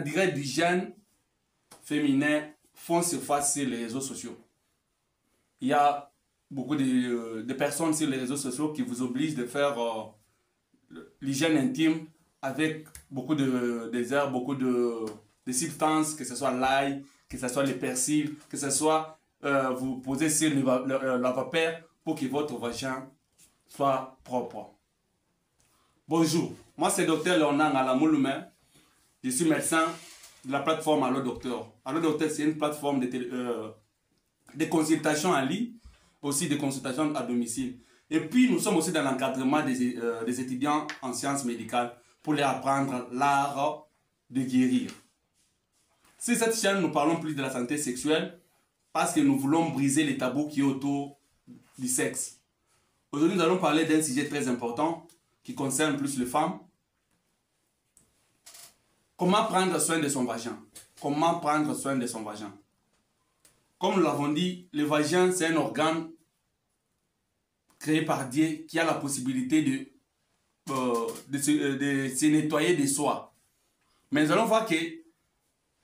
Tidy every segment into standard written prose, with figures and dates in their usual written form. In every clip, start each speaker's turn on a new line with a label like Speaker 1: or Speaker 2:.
Speaker 1: dirait d'hygiène féminin font surface sur les réseaux sociaux. Il y a beaucoup de personnes sur les réseaux sociaux qui vous obligent de faire l'hygiène intime avec beaucoup d'herbes, beaucoup de substances, que ce soit l'ail, que ce soit les persils, que ce soit vous posez sur la vapeur pour que votre vagin soit propre. Bonjour, moi c'est Dr Léonard Alamouloumen. Je suis médecin de la plateforme Allo Docteur. Allo Docteur, c'est une plateforme de consultation en ligne, aussi de consultation à domicile. Et puis nous sommes aussi dans l'encadrement des étudiants en sciences médicales pour leur apprendre l'art de guérir. Sur cette chaîne, nous parlons plus de la santé sexuelle parce que nous voulons briser les tabous qui est autour du sexe. Aujourd'hui, nous allons parler d'un sujet très important qui concerne plus les femmes. Comment prendre soin de son vagin? Comment prendre soin de son vagin? Comme nous l'avons dit, le vagin, c'est un organe créé par Dieu qui a la possibilité de se nettoyer de soi. Mais nous allons voir que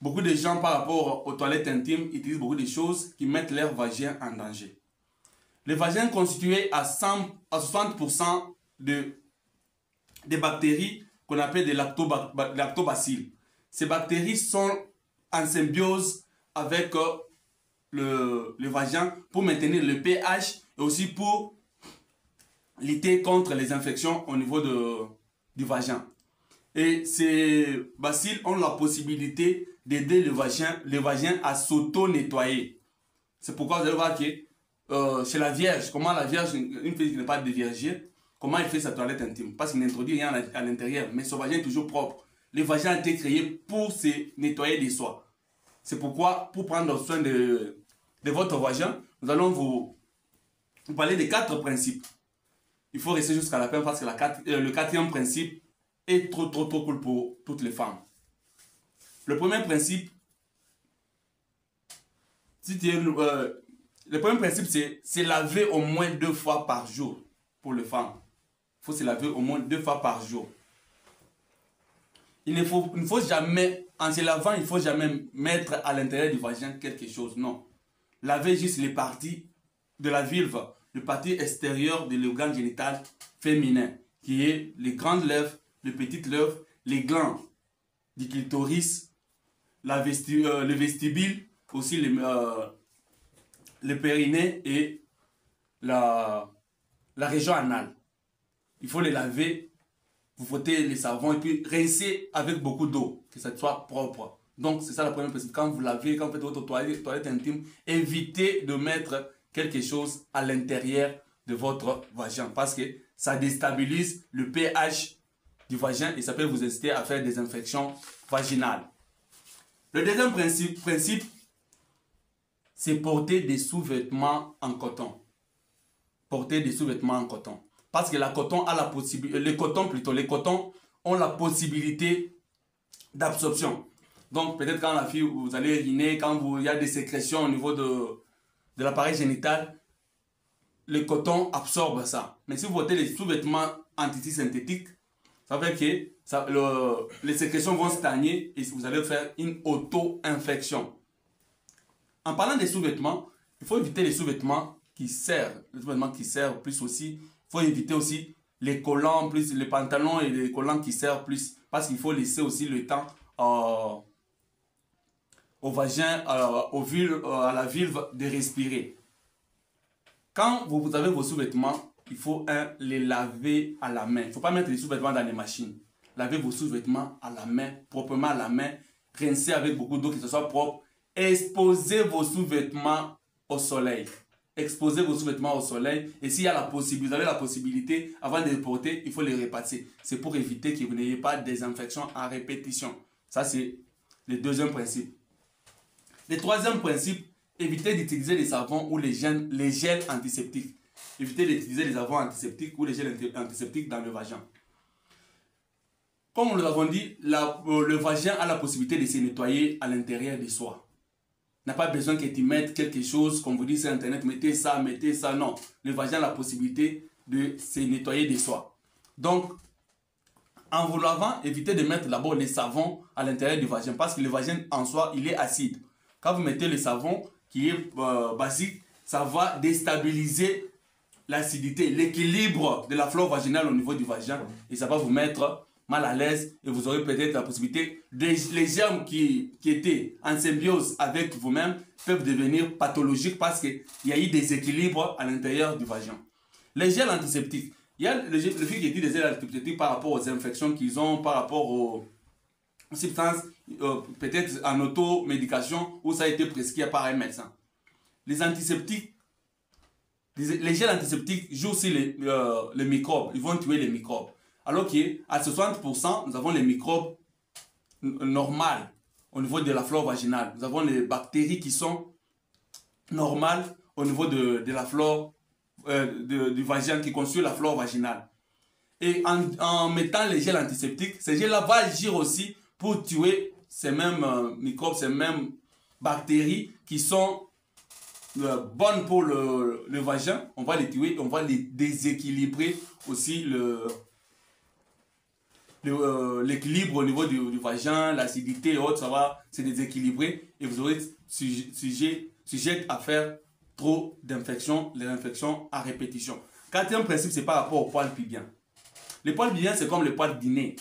Speaker 1: beaucoup de gens, par rapport aux toilettes intimes, utilisent beaucoup de choses qui mettent leur vagin en danger. Le vagin est constitué à 60% de bactéries qu'on appelle des lactobacilles. Ces bactéries sont en symbiose avec le vagin pour maintenir le pH et aussi pour lutter contre les infections au niveau du vagin. Et ces bacilles ont la possibilité d'aider le vagin à s'auto-nettoyer. C'est pourquoi vous allez voir que chez la Vierge, comment la Vierge, une fille qui n'est pas déviergée, comment elle fait sa toilette intime? Parce qu'il n'introduit rien à l'intérieur, mais son vagin est toujours propre. Le vagin a été créé pour se nettoyer de soi. C'est pourquoi, pour prendre soin de votre vagin, nous allons vous parler des 4 principes. Il faut rester jusqu'à la fin parce que le 4e principe est trop cool pour toutes les femmes. Le premier principe, c'est laver au moins 2 fois par jour pour les femmes. Il faut se laver au moins 2 fois par jour. Il ne faut jamais, en se lavant, il ne faut jamais mettre à l'intérieur du vagin quelque chose. Non. Laver juste les parties de la vulve, les parties extérieures de l'organe génital féminin, qui est les grandes lèvres, les petites lèvres, les glandes du clitoris, le vestibule, aussi le périnée et la région anale. Il faut les laver, vous frottez les savons et puis rincer avec beaucoup d'eau, que ça soit propre. Donc c'est ça la première principe. Quand vous lavez, quand vous faites votre toilette intime, évitez de mettre quelque chose à l'intérieur de votre vagin parce que ça déstabilise le pH du vagin et ça peut vous inciter à faire des infections vaginales. Le deuxième principe, c'est porter des sous-vêtements en coton. Porter des sous-vêtements en coton. Parce que les cotons ont la possibilité d'absorption. Donc peut-être quand la fille, vous allez uriner, quand il y a des sécrétions au niveau de l'appareil génital, le coton absorbe ça. Mais si vous portez les sous-vêtements en tissu synthétique, ça veut dire que les sécrétions vont stagner et vous allez faire une auto-infection. En parlant des sous-vêtements, il faut éviter les sous-vêtements qui servent. Les sous-vêtements qui servent plus aussi. Il faut éviter aussi les collants, plus les pantalons et les collants qui servent plus. Parce qu'il faut laisser aussi le temps au vagin, à la vulve de respirer. Quand vous avez vos sous-vêtements, il faut les laver à la main. Il ne faut pas mettre les sous-vêtements dans les machines. Lavez vos sous-vêtements à la main, proprement à la main. Rincez avec beaucoup d'eau, que ce soit propre. Exposez vos sous-vêtements au soleil. Exposez vos sous-vêtements au soleil. Et s'il y a la possibilité, vous avez la possibilité, avant de les porter, il faut les repasser. C'est pour éviter que vous n'ayez pas des infections à répétition. Ça, c'est le deuxième principe. Le troisième principe, évitez d'utiliser les savons ou les gels antiseptiques. Évitez d'utiliser les savons antiseptiques ou les gels antiseptiques dans le vagin. Comme nous l'avons dit, le vagin a la possibilité de se nettoyer à l'intérieur de soi. N'a pas besoin que tu mettes quelque chose, comme vous dites sur internet, mettez ça, non. Le vagin a la possibilité de se nettoyer de soi. Donc, En vous lavant, évitez de mettre d'abord les savons à l'intérieur du vagin parce que le vagin en soi, il est acide. Quand vous mettez le savon qui est basique, ça va déstabiliser l'acidité, l'équilibre de la flore vaginale au niveau du vagin et ça va vous mettre mal à l'aise et vous aurez peut-être la possibilité, les germes qui étaient en symbiose avec vous-même peuvent devenir pathologiques parce qu'il y a eu des équilibres à l'intérieur du vagin. Les gels antiseptiques, il y a le fait qu'il dit des gels antiseptiques par rapport aux infections qu'ils ont, par rapport aux substances, peut-être en automédication où ça a été prescrit par un médecin. Les antiseptiques, les gels antiseptiques jouent aussi les microbes, ils vont tuer les microbes. Alors qu'à 60%, nous avons les microbes normales au niveau de la flore vaginale. Nous avons les bactéries qui sont normales au niveau de la flore du vagin, qui constitue la flore vaginale. Et en mettant les gels antiseptiques, ces gels-là vont agir aussi pour tuer ces mêmes microbes, ces mêmes bactéries qui sont bonnes pour le vagin. On va les tuer, on va les déséquilibrer aussi l'équilibre au niveau du vagin, l'acidité et autres, ça va se déséquilibrer et vous aurez sujet à faire trop d'infections, les infections à répétition. Quatrième principe, c'est par rapport aux poils pubiens. Les poils pubiens, c'est comme les poils du nez.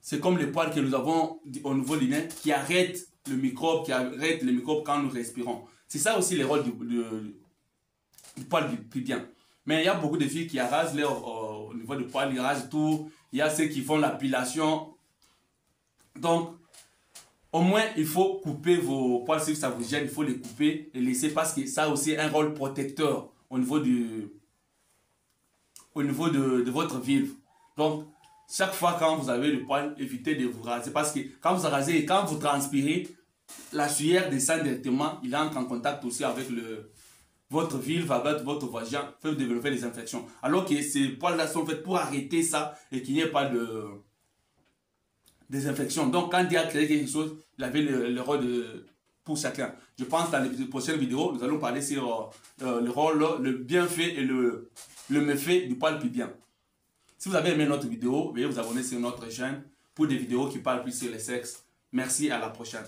Speaker 1: C'est comme les poils que nous avons au niveau du nez qui arrêtent le microbe, quand nous respirons. C'est ça aussi les rôles du poil pubien. Mais il y a beaucoup de filles qui arrasent au niveau du poil, ils rasent tout. Il y a ceux qui font l'épilation. Donc, au moins, il faut couper vos poils. Si ça vous gêne, il faut les couper, les laisser parce que ça a aussi un rôle protecteur au niveau de votre vulve. Donc, chaque fois quand vous avez le poil, évitez de vous raser parce que quand vous rasez et quand vous transpirez, la sueur descend directement, il entre en contact aussi avec votre vulve, avec votre vagin, peuvent développer des infections. Alors que ces poils-là sont faits pour arrêter ça et qu'il n'y ait pas des infections. Donc, quand il a créé quelque chose, il avait le rôle pour chacun. Je pense dans les prochaines vidéos, nous allons parler sur le rôle, le bienfait et le méfait du poil pubien. Si vous avez aimé notre vidéo, veuillez vous abonner sur notre chaîne pour des vidéos qui parlent plus sur le sexe. Merci, à la prochaine.